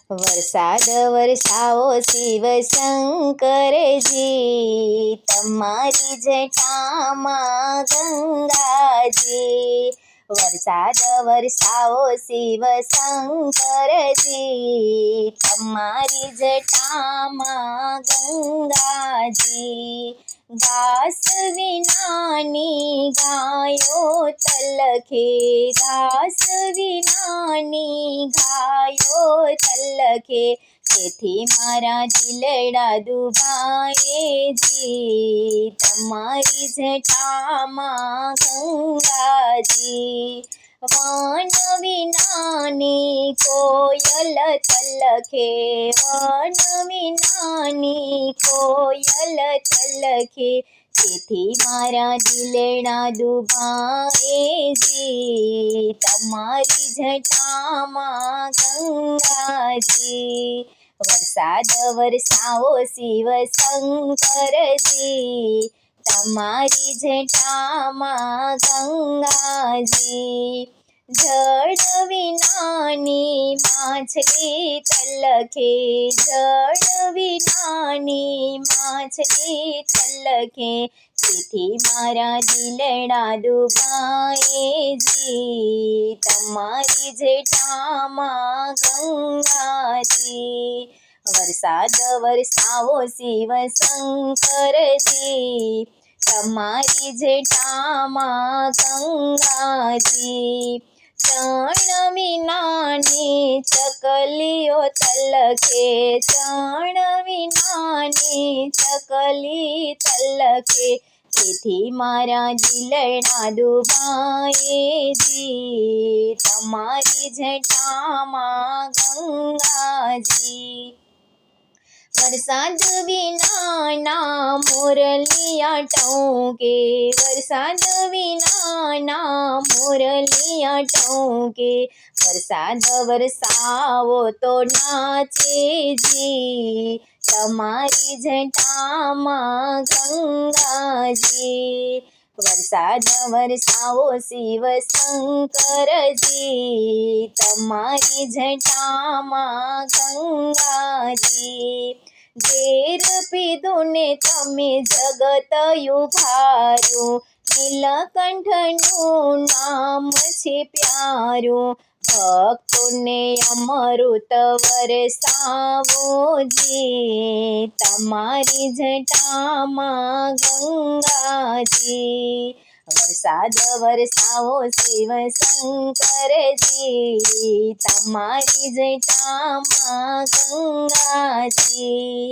વરસાદ વરસાવો શિવ શંકરજી, તમારી જટામાં ગંગાજી. વરસાદ વરસાવો શિવ શંકરજી, તમારી જટામાં ગંગાજી. ઘાસ વિનાની ગાયો તલખે, ઘાસ વિનાની ગાયો તલખે, તેથી મારા દિલડા દુભાએજી, તમારી જટામાં ગંગાજી. વન વિનાની કોયલ તલખે, વન વિનાની કોયલ તલખે, તેથી મારા દિલડા દુભાએજી, તમારી જટામાં ગંગાજી. વરસાદ વરસાવો શિવ શંકરજી, તમારી જટામાં ગંગાજી. જળ વિનાની માછલી તલખે, જળ વિનાની માછલી તલખે, તેથી મારા દિલડા દુભાએજી, તમારી જટામાં ગંગાજી. વરસાદ વરસાવો શિવ શંકરજી, તમારી જટામાં ગંગાજી. ચણ વિનાની ચકલીઓ તલખે, ચણ વિનાની ચકલી તલખે, તેથી મારા દિલડા દુભાએજી, તમારી જટામાં ગંગાજી. વરસાદ વિનાના મોરલિયા ટહુકે, વરસાદ વિનાના મોરલિયા ટહુકે, વરસાદ વરસાવો તો નાચેજી, તમારી જટામાં ગંગાજી. વરસાદ વરસાવો શિવ શંકરજી, તમારી જટામાં ગંગાજી. ઝેર પીધું ને તમે જગત ઉભાર્યું, નીલકંઠનું નામ છે પ્યારું, ભક્તોને અમૃત વરસાવોજી, તમારી જટામાં ગંગાજી. વરસાદ વરસાવો શિવ શંકરજી, તમારી જટામાં ગંગાજી.